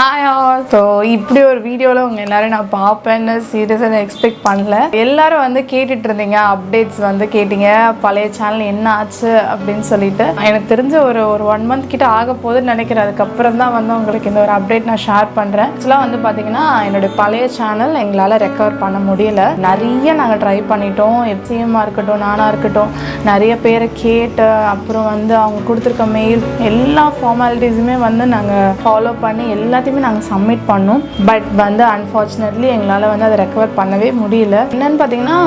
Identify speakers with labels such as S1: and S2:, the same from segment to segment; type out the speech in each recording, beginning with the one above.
S1: Hi all. So இப்படி ஒரு வீடியோவில் உங்கள் எல்லோரும் நான் பார்ப்பேன்னு சீரியஸாக எக்ஸ்பெக்ட் பண்ணல. எல்லோரும் வந்து கேட்டுட்டு இருந்தீங்க, அப்டேட்ஸ் வந்து கேட்டிங்க, பழைய சேனல் என்ன ஆச்சு அப்படின்னு சொல்லிட்டு. எனக்கு தெரிஞ்ச ஒரு 1 month கிட்ட ஆக போகுதுன்னு நினைக்கிறேன். அதுக்கப்புறம் தான் வந்து உங்களுக்கு இந்த ஒரு அப்டேட் நான் ஷேர் பண்ணுறேன். ஆக்சுவலாக வந்து பார்த்தீங்கன்னா என்னுடைய பழைய சேனல் எங்களால் ரெக்கவர் பண்ண முடியல. நிறைய நாங்கள் ட்ரை பண்ணிட்டோம். எஃப்சிஎம்மாக இருக்கட்டும், நானாக இருக்கட்டும், நிறைய பேரை கேட்டு அப்புறம் வந்து அவங்க கொடுத்துருக்க மெயில் எல்லா ஃபார்மாலிட்டிஸுமே வந்து நாங்கள் ஃபாலோ பண்ணி எல்லாத்தையுமே நாங்கள் சப்மிட் பண்ணோம். பட் வந்து அன்ஃபார்ச்சுனேட்லி எங்களால் வந்து அதை ரெக்கவர் பண்ணவே முடியல. என்னென்னு பார்த்தீங்கன்னா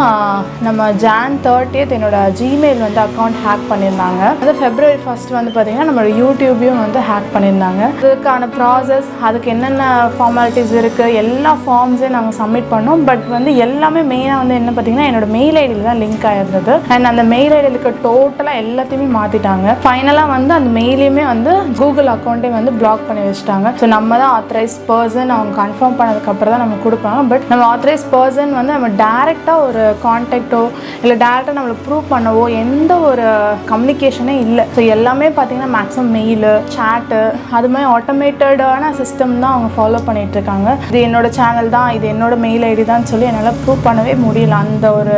S1: நம்ம Jan 30th என்னோட ஜிமெயில் வந்து அக்கௌண்ட் ஹேக் பண்ணியிருந்தாங்க. அது February 1st வந்து பார்த்தீங்கன்னா நம்மளோட யூடியூபையும் வந்து ஹேக் பண்ணியிருந்தாங்க. அதுக்கான ப்ராசஸ், அதுக்கு என்னென்ன ஃபார்மாலிட்டிஸ் இருக்குது, எல்லா ஃபார்ம்ஸையும் நாங்கள் சப்மிட் பண்ணோம். பட் வந்து எல்லாமே மெயினாக வந்து என்ன பார்த்தீங்கன்னா என்னோட மெயில் ஐடியில் தான் லிங்க் ஆகிருந்தது. அண்ட் அந்த மெயில் ஐடியில் இருக்க டோட்டலாக எல்லாத்தையுமே மாற்றிட்டாங்க. ஃபைனலாக வந்து அந்த மெயிலையுமே வந்து கூகுள் அக்கௌண்ட்டே வந்து பிளாக் பண்ணி வச்சுட்டாங்க. ஸோ நம்ம தான் ஆத்தரைஸ் பர்சன், அவங்க கன்ஃபார்ம் பண்ணதுக்கப்புறம் தான் நம்ம கொடுப்பாங்க. பட் நம்ம ஆத்தரைஸ் பர்சன் வந்து நம்ம டேரெக்டாக ஒரு கான்டாக்டோ இல்லை டேரெக்டாக நம்மளுக்கு ப்ரூவ் பண்ணவோ எந்த ஒரு கம்யூனிகேஷனே இல்லை. ஸோ எல்லாமே பார்த்தீங்கன்னா மேக்ஸிமம் மெயிலு, சேட்டு, அது மாதிரி ஆட்டோமேட்டடான சிஸ்டம் தான் அவங்க ஃபாலோ பண்ணிகிட்ருக்காங்க. இது என்னோட சேனல் தான், இது என்னோட மெயில் ஐடி தான் சொல்லி என்னால் ப்ரூவ் பண்ணவே முடியல. அந்த ஒரு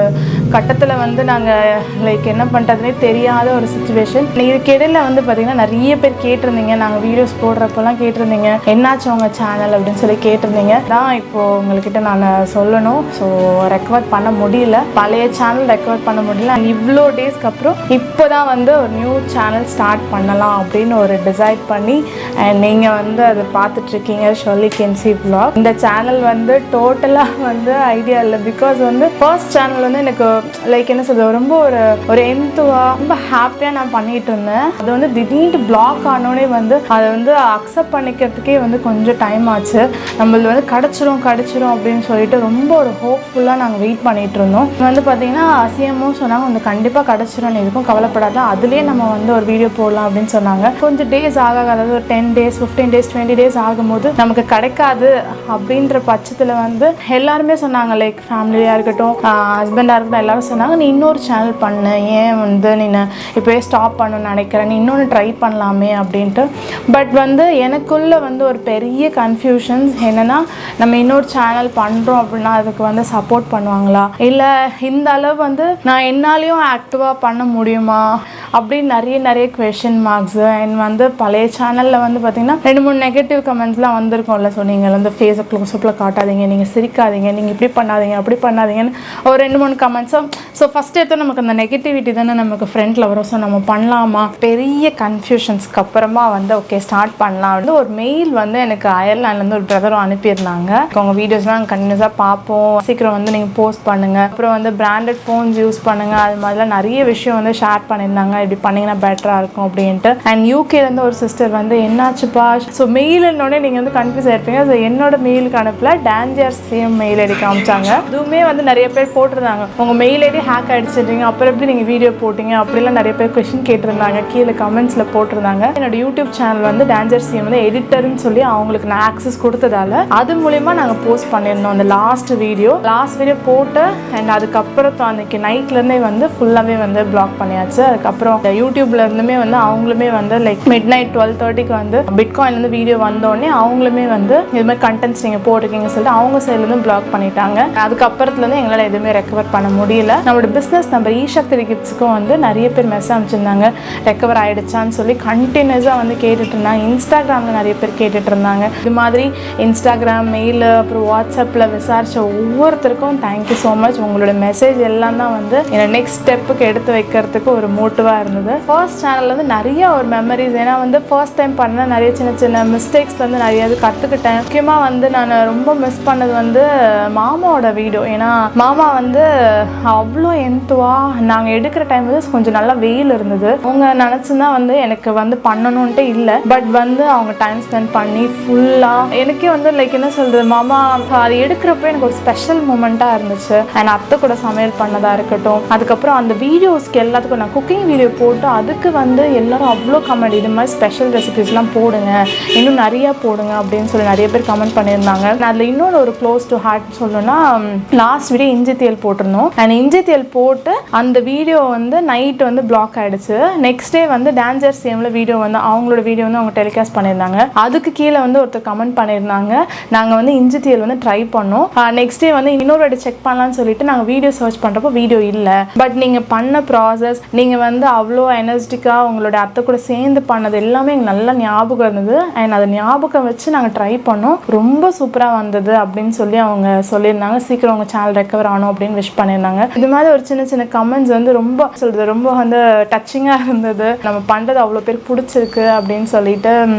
S1: கட்டத்தில் வந்து நாங்கள் லைக் என்ன பண்ணுறதுனே தெரியாத ஒரு சுச்சுவேஷன். இதுக்கிடையில் வந்து பார்த்திங்கன்னா நிறைய பேர் கேட்டிருந்தீங்க, நாங்கள் வீடியோஸ் போடுறப்பெல்லாம் கேட்டிருந்தீங்க என்னாச்சு உங்கள் சேனல் அப்படின்னு சொல்லி கேட்டிருந்தீங்க. தான் இப்போது உங்கள்கிட்ட நான் சொல்லணும். ஸோ ரெக்கவர் பண்ண முடியல, பழைய சேனல் ரெக்கவர் பண்ண முடியல. இவ்வளோ டேஸ்க்கு அப்புறம் இப்போ தான் வந்து ஒரு நியூ சேனல் ஸ்டார்ட் பண்ணலாம் அப்படின்னு ஒரு டிசைட் பண்ணி நீங்கள் வந்து அதை பார்த்துட்ருக்கீங்க, ஷெர்லி கென்சி vlog. இந்த சேனல் வந்து டோட்டலாக வந்து ஐடியா இல்லை. பிகாஸ் வந்து ஃபர்ஸ்ட் சேனல் வந்து எனக்கு லைக் என்ன சொல்கிறது, ரொம்ப ஒரு எந்துவாக ரொம்ப ஹாப்பியாக நான் பண்ணிகிட்டு இருந்தேன். அது வந்து திடீர்னு பிளாக் ஆனோடனே வந்து அதை வந்து அக்செப்ட் பண்ணிக்கிறதுக்கே வந்து கொஞ்சம் டைம் ஆச்சு. நம்மளது வந்து கிடச்சிரும் அப்படின்னு சொல்லிட்டு ரொம்ப ஒரு ஹோப்ஃபுல்லாக நாங்கள் வெயிட் பண்ணிகிட்டு இருந்தோம். வந்து பார்த்திங்கன்னா சிஎம்ஓ சொன்னாங்க வந்து கண்டிப்பாக கிடச்சிரும், எதுக்கும் கவலைப்படாத, அதுலேயே நம்ம வந்து ஒரு வீடியோ போடலாம் அப்படின்னு சொன்னாங்க. கொஞ்சம் டேஸ் அதாவது ஒரு 10 days 15 days 20 days ஆகும்போது நமக்கு கிடைக்காது அப்படின்ற பட்சத்தில் வந்து எல்லாருமே சொன்னாங்க, லைக் ஃபேமிலியாக இருக்கட்டும், ஹஸ்பண்டாக இருக்கட்டும், எல்லாரும் சொன்னாங்க நீ இன்னொரு சேனல் பண்ணு, ஏன் வந்து நீ இப்போயே ஸ்டாப் பண்ணணும்னு நினைக்கிறேன், நீ இன்னொன்று ட்ரை பண்ணலாமே அப்படின்ட்டு. பட் வந்து எனக்குள்ளே வந்து ஒரு பெரிய கன்ஃபியூஷன்ஸ் என்னென்னா, நம்ம இன்னொரு சேனல் பண்ணுறோம் அப்படின்னா அதுக்கு வந்து சப்போர்ட் பண்ணுவாங்களா, இல்லை இந்த அளவு வந்து நான் என்னாலையும் ஆக்டிவாக பண்ண முடியுமா அப்படின்னு நிறைய குவெஷன் மார்க்ஸு. அண்ட் வந்து பழைய சேனலில் வந்து பார்த்திங்கன்னா 2-3 நெகட்டிவ் கமெண்ட்ஸ்லாம் வந்திருக்கோம்ல. ஸோ நீங்கள் வந்து ஃபேஸை க்ளோஸ்அப்பில் காட்டாதீங்க, நீங்கள் சிரிக்காதீங்க, நீங்கள் இப்படி பண்ணாதீங்க அப்படி பண்ணாதீங்கன்னு ஒரு 2-3 கமெண்ட்ஸும். ஸோ ஃபஸ்ட் எடுத்து நமக்கு அந்த நெகட்டிவிட்டி தானே நமக்கு ஃப்ரெண்டில் வரும். ஸோ நம்ம பண்ணலாமா, பெரிய கன்ஃபியூஷன்ஸ்க்கு அப்புறமா வந்து ஓகே ஸ்டார்ட் பண்ணலாம் வந்து ஒரு மெயில் வந்து எனக்கு அயர்லாண்ட்லேருந்து ஒரு பிரதரும் அனுப்பியிருந்தாங்க. உங்கள் வீடியோஸ்லாம் நாங்கள் கண்டினியூஸாக பார்ப்போம், சீக்கிரம் வந்து நீங்கள் போஸ்ட் பண்ணுங்கள், அப்புறம் வந்து பிராண்டட் ஃபோன்ஸ் யூஸ் பண்ணுங்கள், அது மாதிரிலாம் நிறைய விஷயம் வந்து ஷேர் பண்ணியிருந்தாங்க, இப்படி பண்ணிங்கன்னா பெட்டராக இருக்கும் அப்படின்ட்டு. அண்ட் யூகேலேருந்து ஒரு சிஸ்டர் வந்து என்னாச்சுப்பா, ஸோ மெயிலுன்னொடனே நீங்கள் வந்து கன்ஃபியூஸ் ஆகிருப்பீங்க. ஸோ என்னோட மெயிலுக்கு அனுப்பல, டான்ஜர் சேம் மெயில் ஐடி காமிச்சாங்க. இதுவுமே வந்து நிறைய பேர் போட்டிருந்தாங்க, உங்கள் மெயில் ஐடி ஹேக் ஆகிடுச்சிருந்தீங்க, அப்புறம் எப்படி நீங்கள் வீடியோ போட்டிங்க அப்படிலாம் நிறைய பேர் கொஸ்டின் கேட்டிருந்தாங்க, கீழே கமெண்ட்ஸில் போட்டிருந்தாங்க. என்னோட யூடியூப் சேனல் வந்து டான்ஜர் சேம் வந்து எடிட்டர்னு சொல்லி அவங்களுக்கு நான் ஆக்சஸ் கொடுத்ததால அது மூலிமா நாங்கள் போஸ்ட் பண்ணியிருந்தோம் அந்த லாஸ்ட் வீடியோ போட்டு. அண்ட் அதுக்கப்புறம் அன்றைக்கி நைட்லேருந்தே வந்து ஃபுல்லாகவே வந்து பிளாக் பண்ணியாச்சு. அதுக்கப்புறம் யூடியூப்ல இருந்துமே வந்து அவங்களுமே வந்து லைக் midnight 12:30க்கு வந்து பிட்காயின்லேருந்து வீடியோ வந்தோடனே அவங்களுமே வந்து இது மாதிரி கண்டென்ட்ஸ் நீங்கள் போட்டிருக்கீங்கன்னு சொல்லிட்டு அவங்க சைட்லேருந்து பிளாக் பண்ணிட்டாங்க. அதுக்கப்புறத்துலேருந்து எங்களால் எதுவுமே ரெக்கவர் பண்ண முடியல. நம்மளோட பிஸ்னஸ் நம்பர் ஈஷக்தி கிட்ஸுக்கும் வந்து நிறைய பேர் மெசேஜ் அனுப்பிச்சிருந்தாங்க, ரெக்கவர் ஆகிடுச்சான்னு சொல்லி கண்டினியூஸாக வந்து கேட்டுட்டு இருந்தாங்க. இன்ஸ்டாகிராமில் நிறைய பேர் கேட்டுட்டு இருந்தாங்க. இது மாதிரி இன்ஸ்டாகிராம், மெயில், அப்புறம் வாட்ஸ்அப்பில் விசாரித்த ஒவ்வொருத்தருக்கும் தேங்க்யூ ஸோ மச். உங்களோட மெசேஜ் எல்லாம் தான் வந்து என்னை நெக்ஸ்ட் ஸ்டெப்புக்கு எடுத்து வைக்கிறதுக்கு ஒரு மோட்டிவாக இருந்தது. ஃபர்ஸ்ட் சேனலில் வந்து நிறைய ஒரு மெமரிஸ், ஏன்னா வந்து ஃபர்ஸ்ட் டைம் பண்ண நிறைய சின்ன மிஸ்டேக்ஸ்லேருந்து நிறைய இது கற்றுக்கிட்டேன். முக்கியமாக வந்து நான் ரொம்ப மிஸ் பண்ணது வந்து மாமாவோட வீடியோ. ஏன்னா மாமா வந்து அவ்வளோ எந்துவாக நாங்கள் எடுக்கிற டைம் வந்து கொஞ்சம் நல்லா வெயில் இருந்தது. அவங்க நினச்சிருந்தா வந்து எனக்கு வந்து பண்ணணுன்ட்டு இல்லை, பட் வந்து அவங்க டைம் ஸ்பெண்ட் பண்ணி ஃபுல்லாக எனக்கே வந்து லைக் என்ன சொல்கிறது, மாமா அது எடுக்கிறப்ப எனக்கு ஒரு ஸ்பெஷல் மூமெண்ட்டாக இருந்துச்சு. அண்ட் அத்தை கூட சமையல் பண்ணதாக இருக்கட்டும், அதுக்கப்புறம் அந்த வீடியோஸ்க்கு எல்லாத்துக்கும் நான் குக்கிங் வீடியோ வீடியோ போட்டு அதுக்கு வந்து எல்லாரும் அவ்வளோ கமெண்ட், இது மாதிரி ஸ்பெஷல் ரெசிபிஸ்லாம் போடுங்க, இன்னும் நிறையா போடுங்க அப்படின்னு சொல்லி நிறைய பேர் கமெண்ட் பண்ணியிருந்தாங்க. அதில் இன்னொரு ஒரு க்ளோஸ் டு ஹார்ட் சொல்லணும்னா, லாஸ்ட் வீடியோ இஞ்சி தேல் போட்டிருந்தோம். அண்ட் இஞ்சி தேல் போட்டு அந்த வீடியோ வந்து நைட் வந்து பிளாக் ஆகிடுச்சு. நெக்ஸ்ட் டே வந்து டான்சர் சேமில் வீடியோ வந்து அவங்களோட வீடியோ வந்து அவங்க டெலிகாஸ்ட் பண்ணியிருந்தாங்க. அதுக்கு கீழே வந்து ஒருத்தர் கமெண்ட் பண்ணியிருந்தாங்க, நாங்கள் வந்து இஞ்சி தேல் வந்து ட்ரை பண்ணோம், நெக்ஸ்ட் டே வந்து இன்னொரு வாட்டி செக் பண்ணலான்னு சொல்லிட்டு நாங்கள் வீடியோ சர்ச் பண்ணுறப்போ வீடியோ இல்லை. பட் நீங்கள் பண்ண ப்ராசஸ், நீங்கள் வந்து அவ்வளோ எனர்ஜெட்டிக்காக உங்களோட அத்தை கூட சேர்ந்து பண்ணது எல்லாமே எங்களுக்கு நல்லா ஞாபகம் இருந்தது. அண்ட் அதை ஞாபகம் வச்சு நாங்கள் ட்ரை பண்ணோம், ரொம்ப சூப்பராக வந்தது அப்படின்னு சொல்லி அவங்க சொல்லியிருந்தாங்க. சீக்கிரம் உங்கள் சேனல் ரெக்கவர் ஆகணும் அப்படின்னு விஷ் பண்ணியிருந்தாங்க. இது மாதிரி ஒரு சின்ன சின்ன கமெண்ட்ஸ் வந்து ரொம்ப சொல்கிறது ரொம்ப வந்து டச்சிங்காக இருந்தது. நம்ம பண்ணுறது அவ்வளோ பேர் பிடிச்சிருக்கு அப்படின்னு சொல்லிட்டு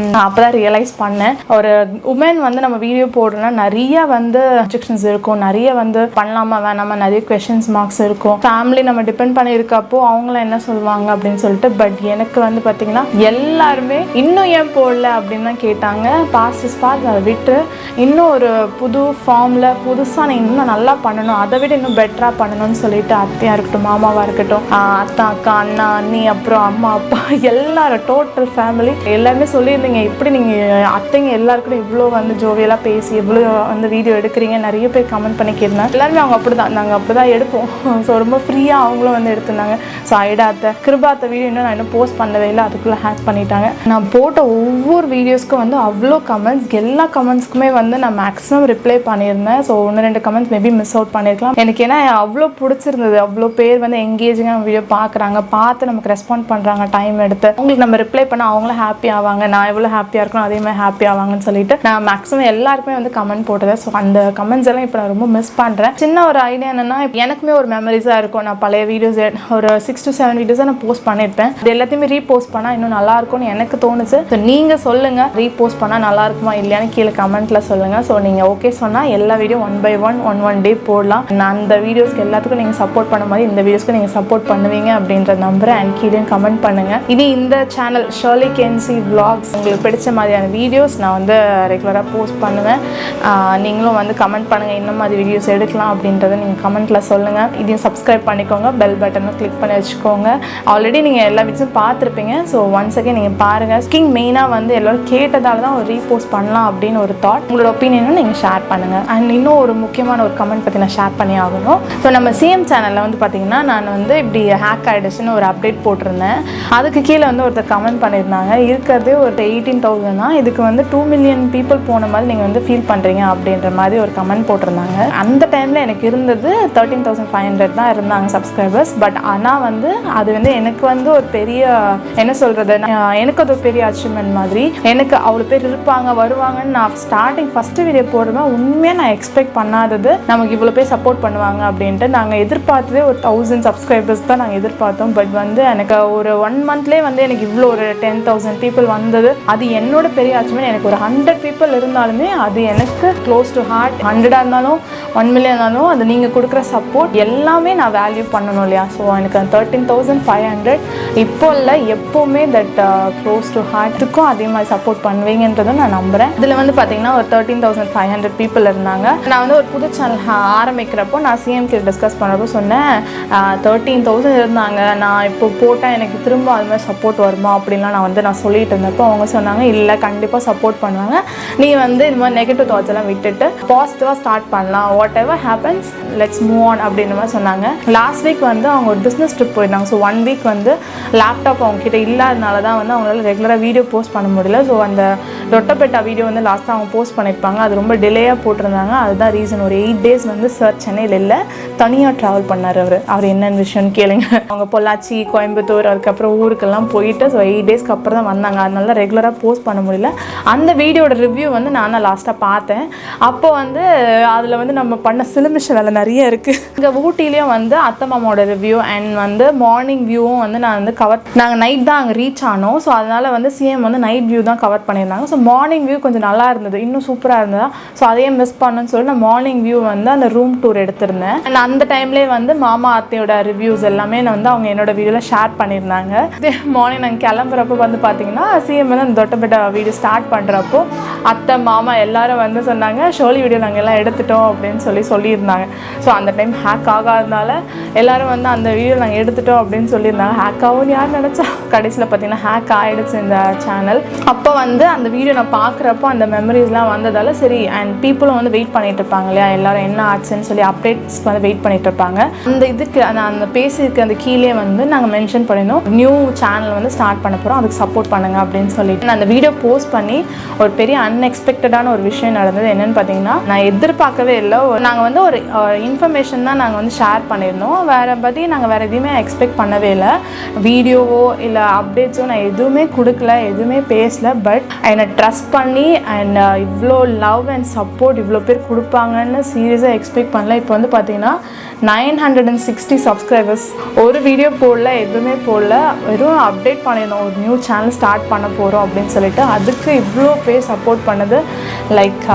S1: அப்போ தான் ரியலைஸ் பண்ணேன். ஒரு உமன் வந்து நம்ம வீடியோ போடுறோன்னா நிறைய வந்து ரெஸ்ட்ரிக்ஷன்ஸ் இருக்கும், நிறைய வந்து பண்ணலாமா வேணாமா நிறைய கொஷின்ஸ் மார்க்ஸ் இருக்கும். ஃபேமிலி நம்ம டிபெண்ட் பண்ணி இருக்கப்போ அவங்களாம் என்ன சொல்லுவாங்க அப்படின்னு சொல்லிட்டு. பட் எனக்கு வந்து பார்த்தீங்கன்னா எல்லாருமே இன்னும் ஏன் போடல அப்படின்னு தான் கேட்டாங்க. பாஸ்ட் அதை விட்டு இன்னும் ஒரு புது ஃபார்மில் புதுசாக நான் இன்னும் நல்லா பண்ணணும், அதை விட இன்னும் பெட்டராக பண்ணணும்னு சொல்லிட்டு அத்தையாக இருக்கட்டும், மாமாவாக இருக்கட்டும், அத்தா அக்கா அண்ணா அண்ணி அப்புறம் அம்மா அப்பா எல்லாரும் டோட்டல் ஃபேமிலி எல்லாருமே சொல்லியிருந்தீங்க, இப்படி நீங்கள் அத்தைங்க எல்லாருக்கும் இவ்வளோ வந்து ஜோவியலாக பேசி இவ்வளோ வந்து வீடியோ எடுக்கிறீங்க. நிறைய பேர் கமெண்ட் பண்ணி கேட்டாங்க. எல்லாருமே அவங்க அப்படி தான், நாங்கள் அப்படி தான் எடுப்போம். ஸோ ரொம்ப ஃப்ரீயாக அவங்களும் வந்து எடுத்திருந்தாங்க. ஸோ ஐடாத்த கிருபாத்த வீடியோ இன்னும் நான் இன்னும் போஸ்ட் பண்ணவே இல்லை, அதுக்குள்ளே ஹேக் பண்ணிட்டாங்க. நான் போட்ட ஒவ்வொரு வீடியோஸ்க்கும் வந்து அவ்வளோ கமெண்ட்ஸ், எல்லா கமெண்ட்ஸ்க்குமே வந்து நான் மேக்ஸிமம் ரிப்ளை பண்ணியிருந்தேன். So 1-2 comments maybe miss out பண்ணியிருக்கலாம். எனக்கு ஏன்னா அவ்வளோ பிடிச்சிருந்தது, அவ்வளோ பேர் வந்து எங்கேஜிங்காக வீடியோ பார்க்குறாங்க, பார்த்து நமக்கு ரெஸ்பாண்ட் பண்ணுறாங்க டைம் எடுத்து. அவங்களுக்கு நம்ம ரிப்ளை பண்ணால் அவங்களும் ஹாப்பி ஆவாங்க, நான் எவ்வளோ ஹாப்பியாக இருக்கணும் அதே மாதிரி ஹாப்பி ஆவாங்கன்னு சொல்லிட்டு நான் மேக்ஸிமம் எல்லாருக்குமே வந்து கமெண்ட் போட்டதேன். ஸோ அந்த கமெண்ட்ஸ் எல்லாம் இப்போ நான் ரொம்ப மிஸ் பண்ணுறேன். சின்ன ஒரு ஐடியா என்னென்னா, எனக்குமே ஒரு மெமரிஸாக இருக்கும். நான் பழைய வீடியோஸ் ஒரு 6 to 7 வீடியோஸாக நான் போஸ்ட் பண்ணியிருப்பேன். அது எல்லாத்தையுமே ரீபோஸ்ட் பண்ணால் இன்னும் நல்லாயிருக்கும்னு எனக்கு தோணுச்சு. ஸோ நீங்கள் சொல்லுங்கள், ரீபோஸ்ட் பண்ணால் நல்லா இருக்குமா இல்லையான்னு கீழே கமெண்ட்டில் சொல்லுங்கள். ஸோ நீங்கள் ஓகே சொன்னால் எல்லா வீடியோ 1 by 1 டே போடலாம். நான் அந்த வீடியோஸ்க்கு எல்லாத்துக்கும் நீங்கள் சப்போர்ட் பண்ண மாதிரி இந்த வீடியோஸ்க்கு நீங்கள் சப்போர்ட் பண்ணுவீங்க அப்படின்ற நம்புறேன். அண்ட் கீழே கமெண்ட் பண்ணுங்கள். இது இந்த சேனல் ஷர்லி கென்சி vlogs உங்களுக்கு பிடிச்ச மாதிரியான வீடியோஸ் நான் வந்து ரெகுலராக போஸ்ட் பண்ணுவேன். நீங்களும் வந்து கமெண்ட் பண்ணுங்கள், என்ன மாதிரி வீடியோஸ் எடுக்கலாம் அப்படின்றத நீங்கள் கமெண்ட்டில் சொல்லுங்கள். இதையும் சப்ஸ்கிரைப் பண்ணிக்கோங்க, பெல் பட்டனை கிளிக் பண்ணி வச்சுக்கோங்க. ஆல்ரெடி நீங்கள் எல்லா வீடியோஸும் பார்த்துருப்பீங்க. ஸோ ஒன்ஸ் அகேன் நீங்கள் பாருங்கள். ஸ்கிங் மெயினாக வந்து எல்லோரும் கேட்டதால தான் ஒரு ரீபோஸ்ட் பண்ணலாம் அப்படின்னு ஒரு தாட். உங்களோட ஒப்பீனியனும் நீங்கள் ஷேர் பண்ணுங்கள். அண்ட் இன்னும் ஒரு முக்கியமான ஒரு கமெண்ட் பற்றி நான் ஷேர் பண்ணி ஆகணும். ஸோ நம்ம சிஎம் சேனலில் வந்து பார்த்தீங்கன்னா நான் வந்து இப்படி ஹேக் ஆகிடுச்சுன்னு ஒரு அப்டேட் போட்டிருந்தேன். அதுக்கு கீழே வந்து ஒருத்தர் கமெண்ட் பண்ணியிருந்தாங்க, இருக்கிறதே ஒரு 18,000 தான், இதுக்கு வந்து 2 million people போன மாதிரி நீங்கள் வந்து ஃபீல் பண்ணுறீங்க அப்படின்ற மாதிரி ஒரு கமெண்ட் போட்டிருந்தாங்க. அந்த டைமில் எனக்கு இருந்தது 13,500 தான் இருந்தாங்க சப்ஸ்கிரைபர்ஸ். பட் ஆனால் வந்து அது வந்து எனக்கு வந்து ஒரு பெரிய என்ன சொல்கிறது, எனக்கு அது ஒரு பெரிய அச்சீவ்மெண்ட் மாதிரி. எனக்கு அவ்வளோ பேர் இருப்பாங்க வருவாங்கன்னு நான் ஸ்டார்டிங் ஃபஸ்ட்டு வீடியோ போடுவேன். உண்மையாக நான் எக்ஸ்பெக்ட் பண்ணாதது நமக்கு இவ்வளோ பேர் சப்போர்ட் பண்ணுவாங்க அப்படின்ட்டு. நாங்கள் எதிர்பார்த்ததே ஒரு 1000 சப்ஸ்கிரைபர்ஸ் தான் நாங்கள் எதிர்பார்த்தோம். பட் வந்து எனக்கு ஒரு 1 monthலேயே வந்து எனக்கு இவ்வளோ ஒரு 10,000 people வந்தது. அது என்னோட பெரிய அச்சீவ்மெண்ட். எனக்கு ஒரு 100 people இருந்தாலுமே அது எனக்கு க்ளோஸ் டு ஹார்ட். 100 இருந்தாலும் 1 million இருந்தாலும் அது நீங்கள் கொடுக்குற சப்போர்ட் எல்லாமே நான் வேல்யூ பண்ணணும் இல்லையா. ஸோ எனக்கு 13,500 இப்போ இல்லை எப்போவுமே தட் க்ளோஸ் டு ஹார்ட்டுக்கும் அதே மாதிரி சப்போர்ட் பண்ணுவீங்கன்றதை நான் நம்புகிறேன். இதில் வந்து பார்த்தீங்கன்னா ஒரு 13,500 people இருந்தாங்க. நான் வந்து ஒரு புது சேனல் ஆரம்பிக்கிறப்போ நான் சிஎம்கே டிஸ்கஸ் பண்ணுறப்போ சொன்னேன் 13,000 இருந்தாங்க, நான் இப்போ போட்டால் எனக்கு திரும்ப அது மாதிரி சப்போர்ட் வருமா அப்படின்லாம் நான் சொல்லிட்டு இருந்தப்போ அவங்க சொன்னாங்க, இல்லை கண்டிப்பாக சப்போர்ட் பண்ணுவாங்க, நீ வந்து இது மாதிரி நெகட்டிவ் தாட்ஸ் எல்லாம் விட்டுட்டு பாசிட்டிவாக ஸ்டார்ட் பண்ணலாம், what ever happens let's move on அப்படின்ற மாதிரி சொன்னாங்க. லாஸ்ட் வீக் வந்து அவங்க ஒரு பிஸ்னஸ் ட்ரிப் போயிருந்தாங்க. ஸோ 1 week வந்து லேப்டாப் அவங்ககிட்ட இல்லாதனால தான் வந்து அவங்களால ரெகுலராக வீடியோ போஸ்ட் பண்ண முடியல. ஸோ அந்த ரொட்டப்பேட்டா வீடியோ வந்து லாஸ்ட்டாக அவங்க போஸ்ட் பண்ணியிருப்பாங்க, அது ரொம்ப டிலேயாக போட்டிருந்தாங்க. அதுதான் ரீசன். ஒரு 8 days வந்து சார் சென்னையில் இல்லை, தனியாக ட்ராவல் பண்ணார். அவர் என்னென்ன விஷயம்னு கேளுங்க. அவங்க பொள்ளாச்சி கோயம்புத்தூர் அதுக்கப்புறம் ஊருக்கெல்லாம் போயிட்டு ஸோ 8 daysக்கு அப்புறம் தான் வந்தாங்க. அதனால ரெகுலராக போஸ்ட் பண்ண முடியல. அந்த வீடியோட ரிவ்யூ வந்து நான் லாஸ்ட்டாக பார்த்தேன். அப்போ வந்து அதில் வந்து நம்ம பண்ண சிலுமிஷ வேலை நிறைய இருக்குது. இங்கே ஊட்டிலையும் வந்து அத்தை மாமாவோட ரிவ்யூ அண்ட் வந்து மார்னிங் வியூவும் வந்து நான் வந்து நாங்கள் நைட் தான் அங்கே ரீச் ஆனோம். ஸோ அதனால் வந்து சிஎம் வந்து நைட் வியூ தான் கவர் பண்ணியிருந்தாங்க. ஸோ மார்னிங் வியூ கொஞ்சம் நல்லா இருந்தது, இன்னும் சூப்பராக இருந்ததா. ஸோ அதையே மிஸ் பண்ணணும்னு சொல்லி நான் மார்னிங் வியூ வந்து அந்த ரூம் டூர் எடுத்திருந்தேன். அண்ட் அந்த டைம்லேயே வந்து மாமா அத்தையோட ரிவ்யூஸ் எல்லாமே நான் வந்து அவங்க என்னோட வீடியோவில் ஷேர் பண்ணியிருந்தாங்க. மார்னிங் நாங்கள் கிளம்புறப்போ வந்து பார்த்தீங்கன்னா சிஎம் வந்து அந்த தொட்டப்பட்ட வீடியோ ஸ்டார்ட் பண்ணுறப்போ அத்தை மாமா எல்லாரும் வந்து சொன்னாங்க, ஷோலி வீடியோ நாங்கள் எல்லாம் எடுத்துட்டோம் அப்படின்னு அப்படின்னு சொல்லியிருந்தாங்க. ஸோ அந்த டைம் ஹேக் ஆகாதனால எல்லோரும் வந்து அந்த வீடியோ நாங்கள் எடுத்துட்டோம் அப்படின்னு சொல்லியிருந்தாங்க. ஹேக் ஆகும்னு யார் நினச்சா, கடைசியில் பார்த்திங்கன்னா ஹேக் ஆகிடுச்சு இந்த சேனல். அப்போ வந்து அந்த வீடியோ நான் பார்க்குறப்போ அந்த மெமரிஸ்லாம் வந்ததால் சரி, அண்ட் பீப்புளும் வந்து வெயிட் பண்ணிகிட்டு இருப்பாங்க இல்லையா, எல்லோரும் என்ன ஆச்சுன்னு சொல்லி அப்டேட்ஸ்க்கு வந்து வெயிட் பண்ணிகிட்டு இருப்பாங்க. அந்த இதுக்கு அந்த பேசியிருக்கு அந்த கீழே வந்து நாங்கள் மென்ஷன் பண்ணியிருந்தோம், நியூ சேனல் வந்து ஸ்டார்ட் பண்ண போகிறோம், அதுக்கு சப்போர்ட் பண்ணுங்கள் அப்படின்னு சொல்லிட்டு நான் அந்த வீடியோ போஸ்ட் பண்ணி ஒரு பெரிய அன்எக்ஸ்பெக்டடான ஒரு விஷயம் நடந்தது. என்னென்னு பார்த்தீங்கன்னா, நான் எதிர்பார்க்கவே இல்லை. நாங்கள் வந்து ஒரு இன்ஃபர்மேஷன் தான் நாங்கள் வந்து ஷேர் பண்ணியிருந்தோம், நாங்கள் வேறு எதுவுமே எக்ஸ்பெக்ட் பண்ணவே இல்லை. வீடியோவோ இல்லை அப்டேட்ஸோ நான் எதுவுமே கொடுக்கல, எதுவுமே பேசல. பட் என்னை ட்ரஸ்ட் பண்ணி அண்ட் இவ்வளோ லவ் அண்ட் சப்போர்ட் இவ்வளோ பேர் கொடுப்பாங்கன்னு சீரியஸாக எக்ஸ்பெக்ட் பண்ணல. இப்போ வந்து பார்த்தீங்கன்னா 960 சப்ஸ்கிரைபர்ஸ். ஒரு வீடியோ போடல, எதுவுமே போடல, வெறும் அப்டேட் பண்ணியிருந்தோம் ஒரு நியூ சேனல் ஸ்டார்ட் பண்ண போகிறோம் அப்படின்னு சொல்லிட்டு. அதுக்கு இவ்வளோ பேர் சப்போர்ட் பண்ணது லைக்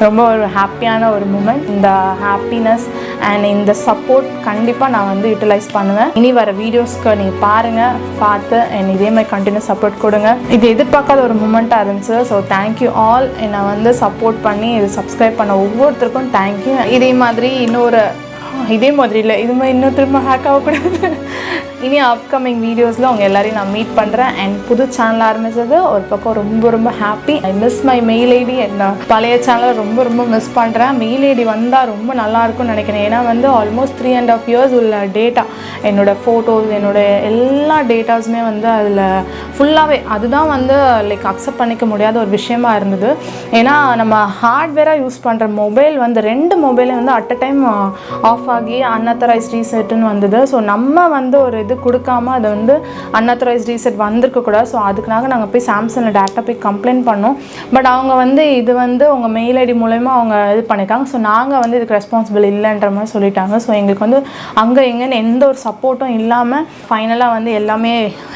S1: ரொம்ப ஒரு ஹாப்பியான ஒரு மூமெண்ட். இந்த ஹாப்பினஸ் அண்ட் இந்த சப்போர்ட் கண்டிப்பாக நான் வந்து யூட்டிலைஸ் பண்ணுவேன். இனி வர வீடியோஸ்க்கு நீங்கள் பாருங்கள், பார்த்து அண்ட் இதே மாதிரி கண்டினியூஸ் சப்போர்ட் கொடுங்க. இது எதிர்பார்க்காத ஒரு மூமெண்ட்டாக இருந்துச்சு. ஸோ தேங்க்யூ ஆல், என்னை வந்து சப்போர்ட் பண்ணி இது சப்ஸ்கிரைப் பண்ண ஒவ்வொருத்தருக்கும் தேங்க்யூ. இதே மாதிரி இல்லை, இது மாதிரி இன்னும் திரும்ப ஹேக் ஆகக்கூடாது. இனி அப்கமிங் வீடியோஸில் அவங்க எல்லாரையும் நான் மீட் பண்ணுறேன். அண்ட் புது சேனல் ஆரம்பித்தது ஒரு பக்கம் ரொம்ப ரொம்ப happy. I miss my mail ID. என்ன பழைய சேனலை ரொம்ப மிஸ் பண்ணுறேன். மெயில் ஐடி வந்தால் ரொம்ப நல்லாயிருக்கும்னு நினைக்கிறேன். ஏன்னா வந்து ஆல்மோஸ்ட் 3.5 years உள்ள டேட்டா, என்னோடய ஃபோட்டோஸ், என்னோடய எல்லா டேட்டாஸுமே வந்து அதில் ஃபுல்லாகவே அதுதான் வந்து லைக் அக்செப்ட் பண்ணிக்க முடியாத ஒரு விஷயமா இருந்தது. ஏன்னா நம்ம ஹார்ட்வேராக யூஸ் பண்ணுற மொபைல் வந்து 2 மொபைலே வந்து அட் அ டைம் ஆஃப் ஆகி அன்அத்தரைஸ்ட் ரீசெட்டுன்னு வந்தது. ஸோ நம்ம வந்து ஒரு இது கொடுக்காம அதை வந்து அன்அத்தரைஸ்ட் ரீசெட் வந்திருக்கக்கூடாது. ஸோ அதுக்குனாக நாங்கள் போய் சாம்சங்கில் டேரெக்டாக போய் கம்ப்ளைண்ட் பண்ணோம். பட் அவங்க வந்து இது வந்து உங்கள் மெயில் ஐடி மூலமா அவங்க இது பண்ணியிருக்காங்க. ஸோ நாங்கள் வந்து இதுக்கு ரெஸ்பான்சிபிள் இல்லைன்ற மாதிரி சொல்லிட்டாங்க. ஸோ எங்களுக்கு வந்து அங்கே எங்கேன்னு எந்த ஒரு சப்போர்ட்டும் இல்லாமல் ஃபைனலாக வந்து எல்லாமே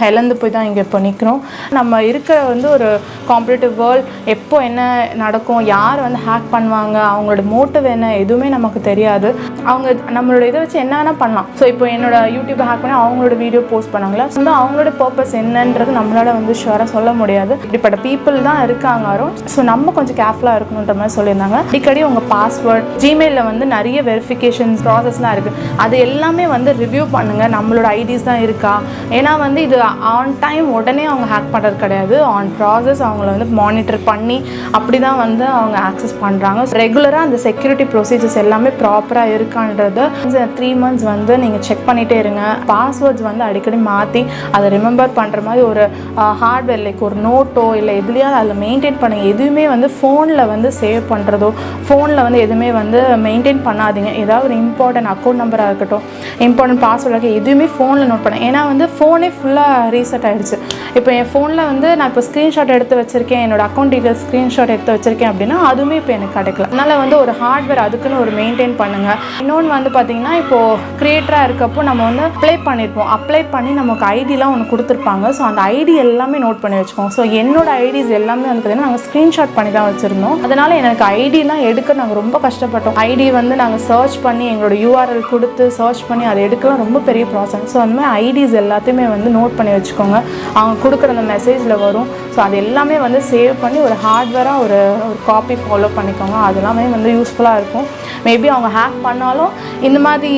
S1: இழந்து போய் தான் இங்கே இப்போ நிற்கிறோம். நம்ம இருக்கிற வந்து ஒரு காம்படிட்டிவ் வேர்ல்ட், எப்போ என்ன நடக்கும், யார் வந்து ஹேக் பண்ணுவாங்க, அவங்களோட மோட்டிவ் என்ன, எதுவுமே நமக்கு தெரியாது. அவங்க நம்மளோட இதை வச்சு என்ன வேணால் பண்ணலாம். ஸோ இப்போ என்னோட யூடியூப்பை ஹேக் பண்ணி அவங்களோட வீடியோ போஸ்ட் பண்ணாங்களா, ஸோ வந்து அவங்களோட பர்பஸ் என்னன்றது நம்மளால வந்து ஷுவராக சொல்ல முடியாது. இப்படிப்பட்ட பீப்புள் தான் இருக்காங்க. ஸோ நம்ம கொஞ்சம் கேர்ஃபுல்லாக இருக்கணுன்ற மாதிரி சொல்லியிருந்தாங்க. அடிக்கடி உங்கள் பாஸ்வேர்ட், ஜிமெயிலில் வந்து நிறைய வெரிஃபிகேஷன்ஸ் ப்ராசஸ்லாம் இருக்குது, அது எல்லாமே வந்து ரிவ்யூ பண்ணுங்கள், நம்மளோட ஐடிஸ் தான் இருக்கா. ஏன்னா வந்து இது ஆன் டைம் உடனே அவங்க ஹேக் பண்ணுறது கிடையாது, ஆன் ப்ராசஸ் அவங்கள வந்து மானிட்டர் பண்ணி அப்படி தான் வந்து அவங்க ஆக்சஸ் பண்ணுறாங்க. ரெகுலராக அந்த செக்யூரிட்டி ப்ரொசீஜர்ஸ் எல்லாமே ப்ராப்பராக இருக்கான்றது 3 months வந்து நீங்கள் செக் பண்ணிகிட்டே இருங்க. பாஸ்வேர்ட்ஸ் வந்து அடிக்கடி மாற்றி அதை ரிமெம்பர் பண்ணுற மாதிரி ஒரு ஹார்ட்வேர் லைக் ஒரு நோட்டோ இல்லை எதுலையாவது அதில் மெயின்டைன் பண்ணுங்கள். எதுவுமே வந்து ஃபோனில் வந்து சேவ் பண்ணுறதோ, ஃபோனில் வந்து எதுவுமே வந்து மெயின்டைன் பண்ணாதீங்க. ஏதாவது ஒரு இம்பார்ட்டன்ட் அக்கௌண்ட் நம்பராக இருக்கட்டும், இம்பார்ட்டன்ட் பாஸ்வேர்டாக இருக்க எதுவுமே ஃபோனில் நோட் பண்ணேன். ஏன்னா வந்து ஃபோனே ஃபுல்லாக ரீசெட் ஆகிடுச்சு. இப்போ என் ஃபோனில் வந்து நான் இப்போ ஸ்க்ரீன்ஷாட் எடுத்து வச்சுருக்கேன், என்னோடய அக்கௌண்ட் டீட்டெயில்ஸ் ஸ்க்ரீன்ஷாட் எடுத்து வச்சுருக்கேன் அப்படின்னா அதுவுமே இப்போ எனக்கு கிடைக்கல. அதனால் வந்து ஒரு ஹார்ட்வேர் அதுக்குன்னு ஒரு மெயின்டைன் பண்ணுங்கள். இன்னொன்று வந்து பார்த்திங்கன்னா, இப்போது க்ரியேட்டராக இருக்கப்போ நம்ம வந்து அப்ளை பண்ணி நமக்கு ஐடிலாம் ஒன்று கொடுத்துருப்பாங்க. ஸோ அந்த ஐடி எல்லாமே நோட் பண்ணி வச்சுக்கோங்க. ஸோ என்னோட ஐடிஸ் எல்லாமே வந்து பார்த்திங்கன்னா நாங்கள் ஸ்க்ரீன்ஷாட் பண்ணி தான் வச்சுருந்தோம். அதனால் எனக்கு ஐடிலாம் எடுக்க நாங்கள் ரொம்ப கஷ்டப்பட்டோம். ஐடி வந்து நாங்கள் சர்ச் பண்ணி எங்களோட யூஆர்எல் கொடுத்து சர்ச் பண்ணி அதை எடுக்கலாம் ரொம்ப பெரிய ப்ராசஸ். ஸோ அந்த மாதிரி ஐடிஸ் எல்லாத்தையுமே வந்து நோட் பண்ணி வச்சுக்கோங்க. அவங்க கொடுக்குற அந்த மெசேஜில் வரும். ஸோ அது எல்லாமே வந்து சேவ் பண்ணி ஒரு ஹார்ட்வேராக ஒரு காப்பி ஃபாலோ பண்ணிக்கோங்க. அதெல்லாமே வந்து யூஸ்ஃபுல்லாக இருக்கும். மேபி அவங்க ஹேக் பண்ணாலும் இந்த மாதிரி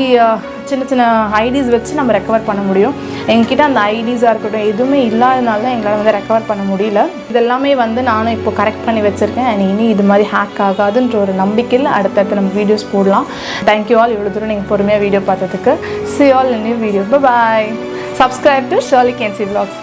S1: சின்ன ஐடிஸ் வச்சு நம்ம ரெக்கவர் பண்ண முடியும். எங்ககிட்ட அந்த ஐடிஸாக இருக்கட்டும் எதுவுமே இல்லாதனால தான் எங்களால் வந்து ரெக்கவர் பண்ண முடியல. இதெல்லாமே வந்து நானும் இப்போ கரெக்ட் பண்ணி வச்சுருக்கேன். இனி இது மாதிரி ஹேக் ஆகாதுன்ற ஒரு நம்பிக்கையில் அடுத்தடுத்து நம்ம வீடியோஸ் போடலாம். தேங்க்யூ ஆல், இவ்வளோ தூரம் நீங்கள் பொறுமையாக வீடியோ பார்த்ததுக்கு. See you all in new video. Bye bye. Subscribe to Sherly Kency Vlogs.